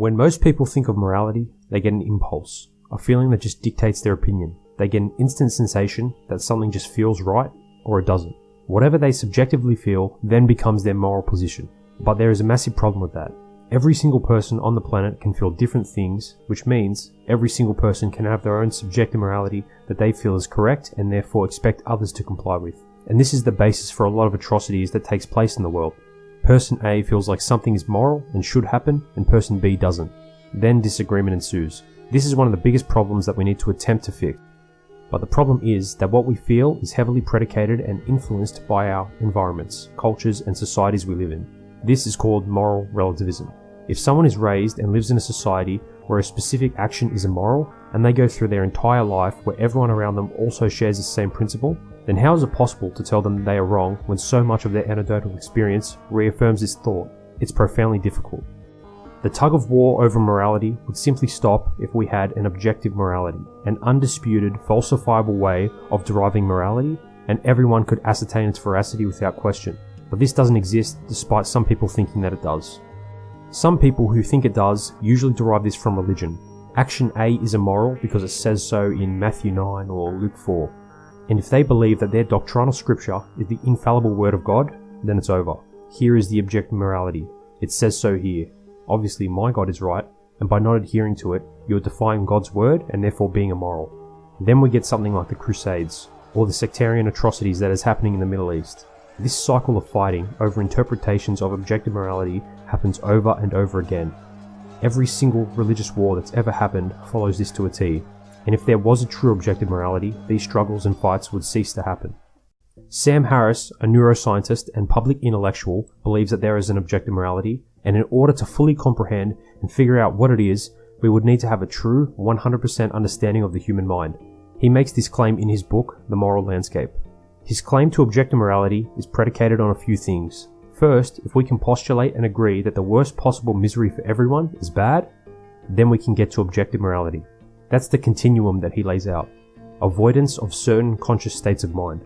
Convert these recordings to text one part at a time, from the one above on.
When most people think of morality, they get an impulse, a feeling that just dictates their opinion. They get an instant sensation that something just feels right or it doesn't. Whatever they subjectively feel then becomes their moral position. But there is a massive problem with that. Every single person on the planet can feel different things, which means every single person can have their own subjective morality that they feel is correct and therefore expect others to comply with. And this is the basis for a lot of atrocities that takes place in the world. Person A feels like something is moral and should happen, and person B doesn't. Then disagreement ensues. This is one of the biggest problems that we need to attempt to fix. But the problem is that what we feel is heavily predicated and influenced by our environments, cultures, and societies we live in. This is called moral relativism. If someone is raised and lives in a society where a specific action is immoral, and they go through their entire life where everyone around them also shares the same principle, then how is it possible to tell them they are wrong when so much of their anecdotal experience reaffirms this thought? It's profoundly difficult. The tug of war over morality would simply stop if we had an objective morality, an undisputed, falsifiable way of deriving morality, and everyone could ascertain its veracity without question. But this doesn't exist, despite some people thinking that it does. Some people who think it does usually derive this from religion. Action A is immoral because it says so in Matthew 9 or Luke 4. And if they believe that their doctrinal scripture is the infallible word of God, then it's over. Here is the objective morality. It says so here. Obviously my God is right, and by not adhering to it, you're defying God's word and therefore being immoral. Then we get something like the Crusades, or the sectarian atrocities that is happening in the Middle East. This cycle of fighting over interpretations of objective morality happens over and over again. Every single religious war that's ever happened follows this to a T. And if there was a true objective morality, these struggles and fights would cease to happen. Sam Harris, a neuroscientist and public intellectual, believes that there is an objective morality, and in order to fully comprehend and figure out what it is, we would need to have a true 100% understanding of the human mind. He makes this claim in his book, The Moral Landscape. His claim to objective morality is predicated on a few things. First, if we can postulate and agree that the worst possible misery for everyone is bad, then we can get to objective morality. That's the continuum that he lays out. Avoidance of certain conscious states of mind.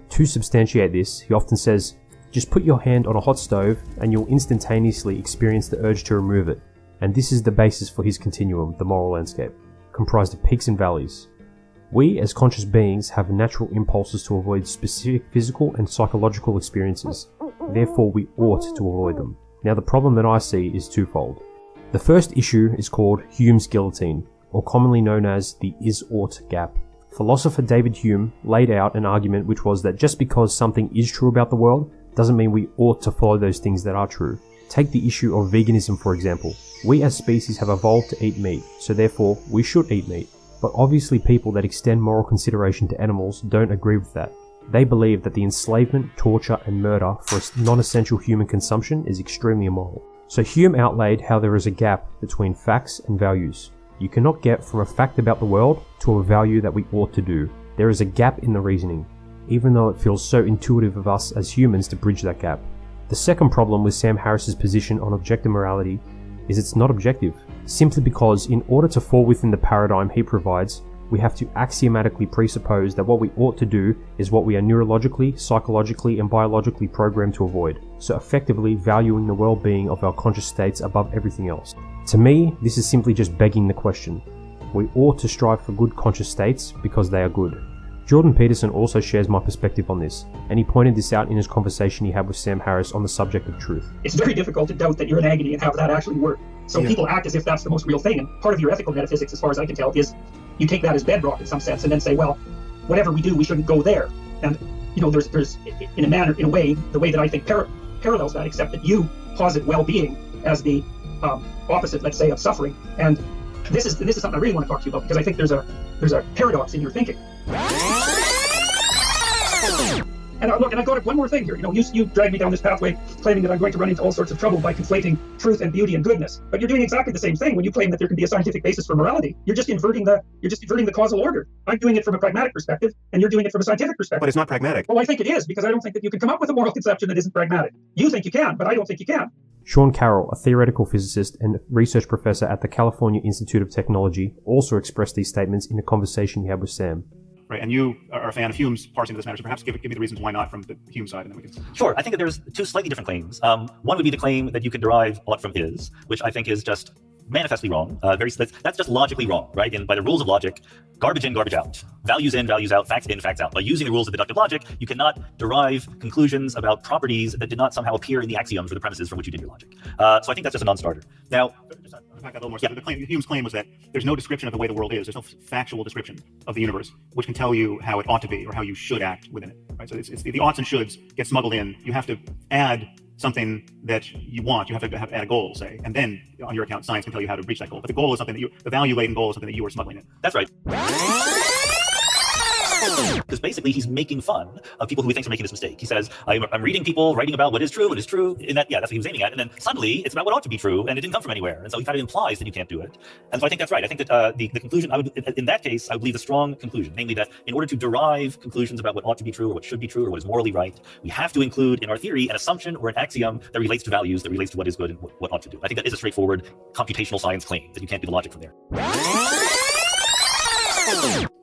To substantiate this, he often says, just put your hand on a hot stove and you'll instantaneously experience the urge to remove it. And this is the basis for his continuum, the moral landscape, comprised of peaks and valleys. We, as conscious beings, have natural impulses to avoid specific physical and psychological experiences. Therefore, we ought to avoid them. Now, the problem that I see is twofold. The first issue is called Hume's guillotine, or commonly known as the is-ought gap. Philosopher David Hume laid out an argument which was that just because something is true about the world doesn't mean we ought to follow those things that are true. Take the issue of veganism for example. We as species have evolved to eat meat, so therefore we should eat meat. But obviously people that extend moral consideration to animals don't agree with that. They believe that the enslavement, torture and murder for non-essential human consumption is extremely immoral. So Hume outlaid how there is a gap between facts and values. You cannot get from a fact about the world to a value that we ought to do. There is a gap in the reasoning, even though it feels so intuitive of us as humans to bridge that gap. The second problem with Sam Harris's position on objective morality is it's not objective, simply because in order to fall within the paradigm he provides, we have to axiomatically presuppose that what we ought to do is what we are neurologically, psychologically and biologically programmed to avoid, so effectively valuing the well-being of our conscious states above everything else. To me, this is simply just begging the question. We ought to strive for good conscious states because they are good. Jordan Peterson also shares my perspective on this, and he pointed this out in his conversation he had with Sam Harris on the subject of truth. It's very difficult to doubt that you're in agony and how that actually works. So people act as if that's the most real thing, and part of your ethical metaphysics, as far as I can tell, is you take that as bedrock in some sense and then say, well, whatever we do, we shouldn't go there. And, you know, there's in a way, the way that I think parallels that, except that you posit well-being as the opposite, let's say, of suffering. And this is something I really want to talk to you about, because I think there's a paradox in your thinking. And look, and I've got one more thing here. You know, you dragged me down this pathway claiming that I'm going to run into all sorts of trouble by conflating truth and beauty and goodness. But you're doing exactly the same thing when you claim that there can be a scientific basis for morality. You're just inverting the causal order. I'm doing it from a pragmatic perspective, and you're doing it from a scientific perspective. But it's not pragmatic. Well, I think it is, because I don't think that you can come up with a moral conception that isn't pragmatic. You think you can, but I don't think you can. Sean Carroll, a theoretical physicist and research professor at the California Institute of Technology, also expressed these statements in a conversation he had with Sam. Right, and you are a fan of Hume's parsing of this matter, so perhaps give me the reasons why not from the Hume side, and then we can... Sure, I think that there's two slightly different claims. One would be the claim that you could derive a lot from his, which I think is just manifestly wrong. That's just logically wrong, right? And by the rules of logic, garbage in, garbage out, values in, values out, facts in, facts out. By using the rules of deductive logic, you cannot derive conclusions about properties that did not somehow appear in the axioms or the premises from which you did your logic. So I think that's just a non-starter. Now, just to unpack that a little more. So Hume's claim was that there's no description of the way the world is. There's no factual description of the universe which can tell you how it ought to be or how you should act within it. Right? So it's the oughts and shoulds get smuggled in. You have to add something that you want. You have to add a goal, say, and then on your account, science can tell you how to reach that goal. But the goal is something that the value-laden goal is something that you are smuggling in. That's right. Because basically he's making fun of people who he thinks are making this mistake. He says, I'm reading people writing about what is true, and that, yeah, that's what he was aiming at. And then suddenly it's about what ought to be true, and it didn't come from anywhere. And so he kind of implies that you can't do it. And so I think that's right. I think that the conclusion, in that case, I would believe the strong conclusion, namely that in order to derive conclusions about what ought to be true or what should be true or what is morally right, we have to include in our theory an assumption or an axiom that relates to values, that relates to what is good and what ought to do. I think that is a straightforward computational science claim, that you can't do the logic from there.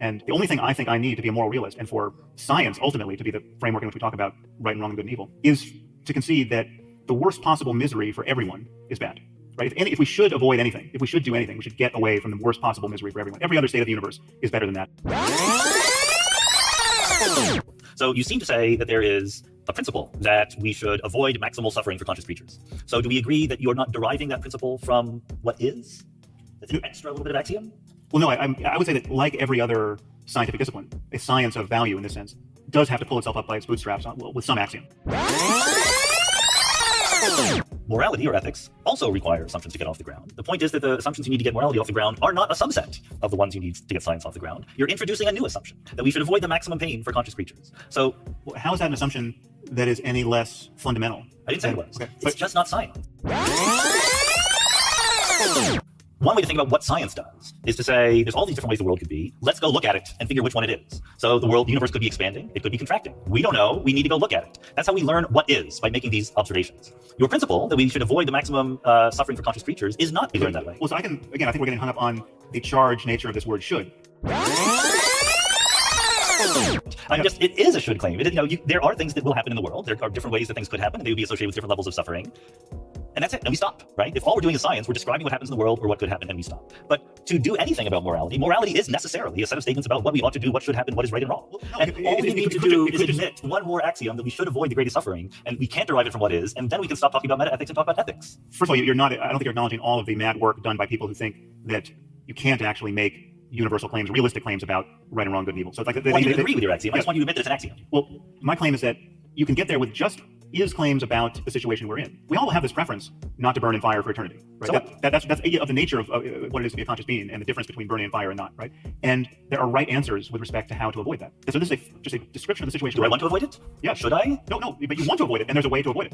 And the only thing I think I need to be a moral realist, and for science ultimately to be the framework in which we talk about right and wrong and good and evil, is to concede that the worst possible misery for everyone is bad. Right? If we should avoid anything, if we should do anything, we should get away from the worst possible misery for everyone. Every other state of the universe is better than that. So you seem to say that there is a principle that we should avoid maximal suffering for conscious creatures. So do we agree that you're not deriving that principle from what is? That's an extra little bit of axiom? Well, no, I would say that like every other scientific discipline, a science of value in this sense does have to pull itself up by its bootstraps with some axiom. Morality or ethics also require assumptions to get off the ground. The point is that the assumptions you need to get morality off the ground are not a subset of the ones you need to get science off the ground. You're introducing a new assumption, that we should avoid the maximum pain for conscious creatures. So how is that an assumption that is any less fundamental? I didn't say it was. Okay. It's just not science. One way to think about what science does is to say, there's all these different ways the world could be. Let's go look at it and figure which one it is. So the universe could be expanding. It could be contracting. We don't know. We need to go look at it. That's how we learn what is, by making these observations. Your principle that we should avoid the maximum suffering for conscious creatures is not learned that way. Well, so I think we're getting hung up on the charged nature of this word should. It is a should claim. There are things that will happen in the world. There are different ways that things could happen, and they would be associated with different levels of suffering. And that's it. And we stop, right? If all we're doing is science, we're describing what happens in the world or what could happen, and we stop. But to do anything about morality is necessarily a set of statements about what we ought to do, what should happen, what is right and wrong. And all we need to do is admit one more axiom that we should avoid the greatest suffering, and we can't derive it from what is, and then we can stop talking about meta-ethics and talk about ethics. First of all, I don't think you're acknowledging all of the mad work done by people who think that you can't actually make universal claims, realistic claims about right and wrong, good and evil. So it's like I agree with your axiom. I just want you to admit that it's an axiom. Well, my claim is that you can get there with just is claims about the situation we're in. We all have this preference not to burn in fire for eternity. Right? So that's of the nature of what it is to be a conscious being and the difference between burning in fire and not. Right? And there are right answers with respect to how to avoid that. So this is just a description of the situation. Do I want to avoid it? Yeah. Should I? No, but you want to avoid it, and there's a way to avoid it.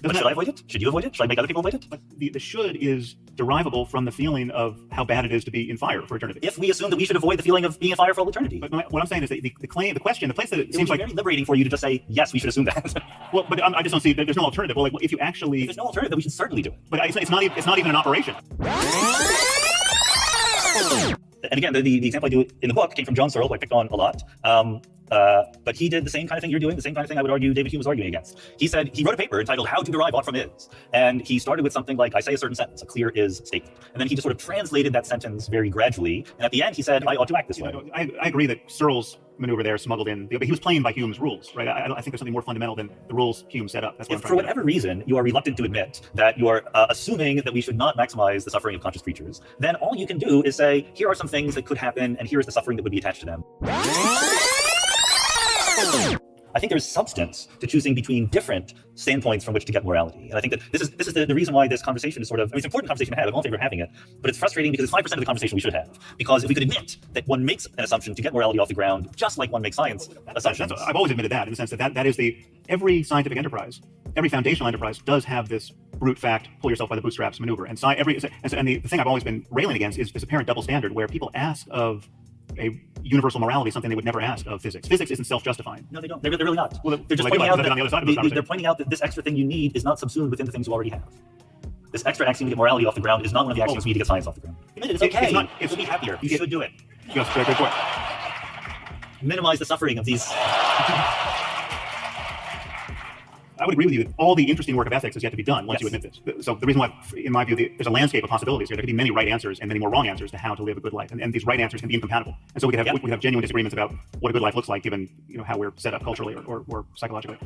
Should I avoid it? Should you avoid it? Should I make other people avoid it? But the should is derivable from the feeling of how bad it is to be in fire for eternity. If we assume that we should avoid the feeling of being in fire for all eternity. But what I'm saying is that the place that it seems like very liberating for you to just say, yes, we should assume that. Well, but I just don't see that there's no alternative. Well, like if you actually, there's no alternative, we should certainly do it. But it's not even an operation. And again, the example I do in the book came from John Searle, who I picked on a lot. But he did the same kind of thing you're doing, the same kind of thing I would argue David Hume was arguing against. He said, he wrote a paper entitled How to Derive Ought from Is. And he started with something like, I say a certain sentence, a clear is statement. And then he just sort of translated that sentence very gradually. And at the end, he said, I ought to act this way. I agree that Searle's maneuver there smuggled in, but he was playing by Hume's rules, right? I think there's something more fundamental than the rules Hume set up. That's what if for whatever reason you are reluctant to admit that you are assuming that we should not maximize the suffering of conscious creatures, then all you can do is say, here are some things that could happen, and here's the suffering that would be attached to them. I think there's substance to choosing between different standpoints from which to get morality. And I think that this is the reason why this conversation is sort of, it's an important conversation to have. I'm all in favor of having it, but it's frustrating because it's 5% of the conversation we should have. Because if we could admit that one makes an assumption to get morality off the ground, just like one makes science assumptions. I've always admitted that, in the sense that is every scientific enterprise, every foundational enterprise does have this brute fact, pull yourself by the bootstraps maneuver. And the thing I've always been railing against is this apparent double standard where people ask of a universal morality, something they would never ask of physics. Physics isn't self-justifying. No, they don't. They're really not. Well, they're just pointing out that they're pointing out that this extra thing you need is not subsumed within the things you already have. This extra axiom to get morality off the ground is not one of the axioms we need to get science off the ground. It's okay. You'll be happier. You should do it. Yes, very good point. Minimize the suffering of these. I would agree with you that all the interesting work of ethics is yet to be done once you admit this. So the reason why, in my view, there's a landscape of possibilities here. There could be many right answers and many more wrong answers to how to live a good life, and these right answers can be incompatible. And so we could have genuine disagreements about what a good life looks like, given how we're set up culturally or psychologically.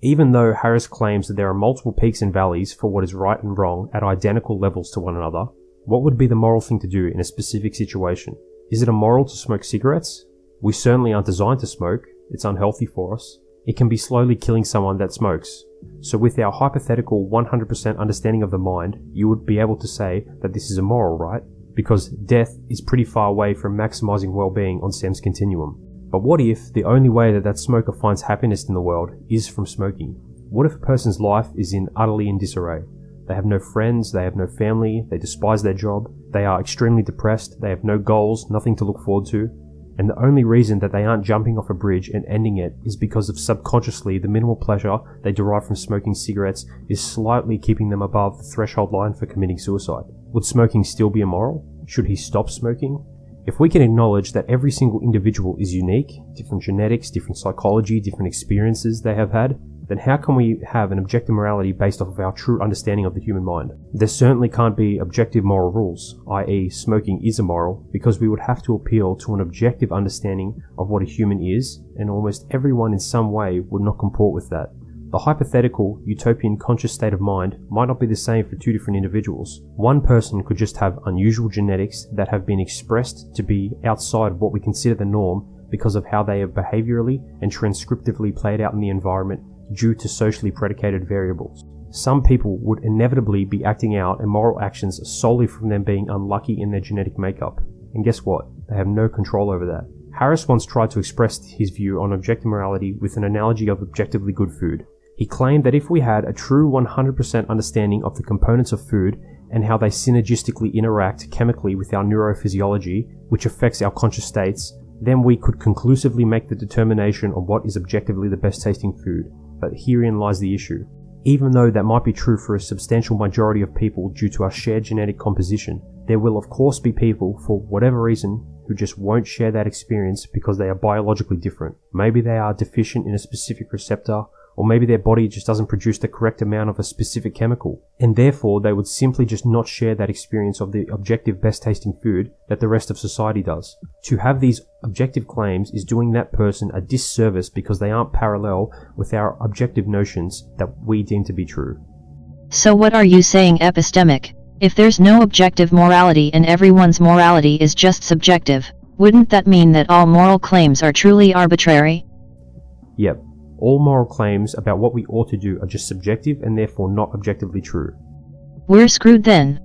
Even though Harris claims that there are multiple peaks and valleys for what is right and wrong at identical levels to one another, what would be the moral thing to do in a specific situation? Is it immoral to smoke cigarettes? We certainly aren't designed to smoke. It's unhealthy for us. It can be slowly killing someone that smokes. So with our hypothetical 100% understanding of the mind, you would be able to say that this is immoral, right? Because death is pretty far away from maximizing well-being on Sam's continuum. But what if the only way that smoker finds happiness in the world is from smoking? What if a person's life is utterly in disarray? They have no friends, they have no family, they despise their job, they are extremely depressed, they have no goals, nothing to look forward to, and the only reason that they aren't jumping off a bridge and ending it is because of subconsciously the minimal pleasure they derive from smoking cigarettes is slightly keeping them above the threshold line for committing suicide. Would smoking still be immoral? Should he stop smoking? If we can acknowledge that every single individual is unique, different genetics, different psychology, different experiences they have had, then how can we have an objective morality based off of our true understanding of the human mind? There certainly can't be objective moral rules, i.e. smoking is immoral, because we would have to appeal to an objective understanding of what a human is, and almost everyone in some way would not comport with that. The hypothetical, utopian conscious state of mind might not be the same for two different individuals. One person could just have unusual genetics that have been expressed to be outside of what we consider the norm because of how they have behaviorally and transcriptively played out in the environment due to socially predicated variables. Some people would inevitably be acting out immoral actions solely from them being unlucky in their genetic makeup. And guess what? They have no control over that. Harris once tried to express his view on objective morality with an analogy of objectively good food. He claimed that if we had a true 100% understanding of the components of food and how they synergistically interact chemically with our neurophysiology, which affects our conscious states, then we could conclusively make the determination on what is objectively the best tasting food. But herein lies the issue. Even though that might be true for a substantial majority of people due to our shared genetic composition, there will of course be people, for whatever reason, who just won't share that experience because they are biologically different. Maybe they are deficient in a specific receptor, or maybe their body just doesn't produce the correct amount of a specific chemical, and therefore they would simply just not share that experience of the objective best tasting food that the rest of society does. To have these objective claims is doing that person a disservice because they aren't parallel with our objective notions that we deem to be true. So what are you saying, Epistemic? If there's no objective morality and everyone's morality is just subjective, wouldn't that mean that all moral claims are truly arbitrary? Yep. All moral claims about what we ought to do are just subjective and therefore not objectively true. We're screwed then.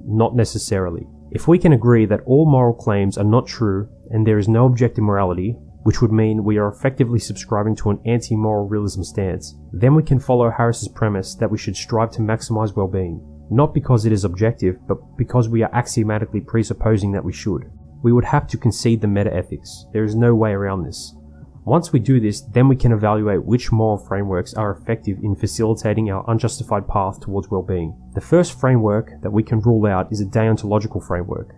Not necessarily. If we can agree that all moral claims are not true and there is no objective morality, which would mean we are effectively subscribing to an anti-moral realism stance, then we can follow Harris's premise that we should strive to maximize well-being, not because it is objective, but because we are axiomatically presupposing that we should. We would have to concede the meta-ethics. There is no way around this. Once we do this, then we can evaluate which moral frameworks are effective in facilitating our unjustified path towards well-being. The first framework that we can rule out is a deontological framework.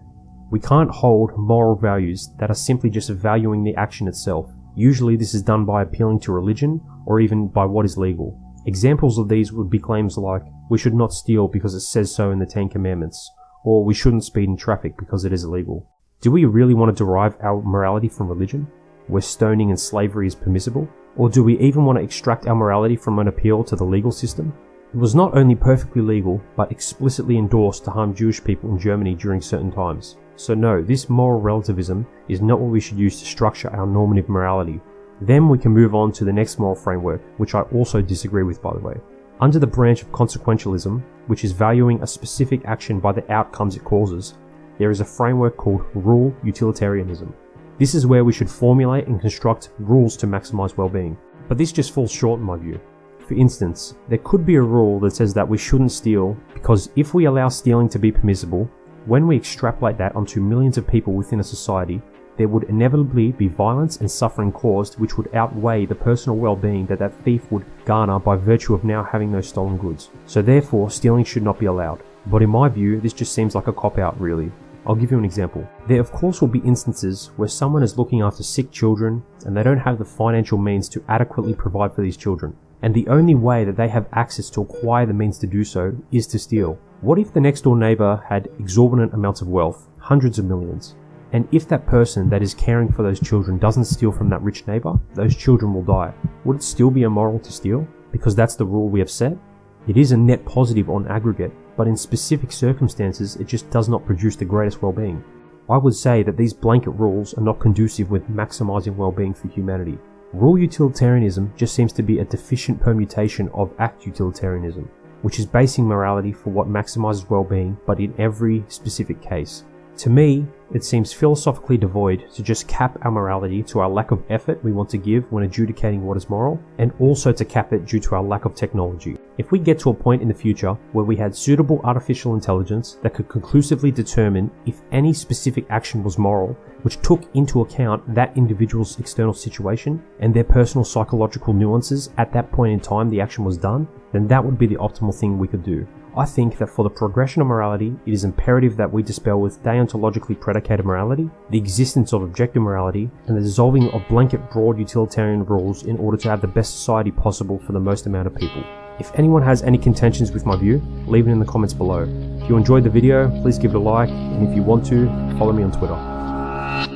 We can't hold moral values that are simply just valuing the action itself. Usually this is done by appealing to religion or even by what is legal. Examples of these would be claims like, we should not steal because it says so in the 10 Commandments, or we shouldn't speed in traffic because it is illegal. Do we really want to derive our morality from religion, where stoning and slavery is permissible? Or do we even want to extract our morality from an appeal to the legal system? It was not only perfectly legal, but explicitly endorsed to harm Jewish people in Germany during certain times. So no, this moral relativism is not what we should use to structure our normative morality. Then we can move on to the next moral framework, which I also disagree with, by the way. Under the branch of consequentialism, which is valuing a specific action by the outcomes it causes, there is a framework called rule utilitarianism. This is where we should formulate and construct rules to maximize well-being. But this just falls short in my view. For instance, there could be a rule that says that we shouldn't steal because if we allow stealing to be permissible, when we extrapolate that onto millions of people within a society, there would inevitably be violence and suffering caused which would outweigh the personal well-being that that thief would garner by virtue of now having those stolen goods. So therefore, stealing should not be allowed. But in my view, this just seems like a cop-out really. I'll give you an example. There of course will be instances where someone is looking after sick children and they don't have the financial means to adequately provide for these children. and the only way that they have access to acquire the means to do so is to steal. What if the next door neighbor had exorbitant amounts of wealth, hundreds of millions, and if that person that is caring for those children doesn't steal from that rich neighbor, those children will die? Would it still be immoral to steal? Because that's the rule we have set? It is a net positive on aggregate, but in specific circumstances it just does not produce the greatest well-being. I would say that these blanket rules are not conducive with maximizing well-being for humanity. Rule utilitarianism just seems to be a deficient permutation of act utilitarianism, which is basing morality for what maximizes well-being, but in every specific case. To me, it seems philosophically devoid to just cap our morality to our lack of effort we want to give when adjudicating what is moral, and also to cap it due to our lack of technology. If we get to a point in the future where we had suitable artificial intelligence that could conclusively determine if any specific action was moral, which took into account that individual's external situation and their personal psychological nuances at that point in time the action was done, then that would be the optimal thing we could do. I think that for the progression of morality, it is imperative that we dispel with deontologically predicated morality, the existence of objective morality, and the dissolving of blanket broad utilitarian rules in order to have the best society possible for the most amount of people. If anyone has any contentions with my view, leave it in the comments below. If you enjoyed the video, please give it a like, and if you want to, follow me on Twitter.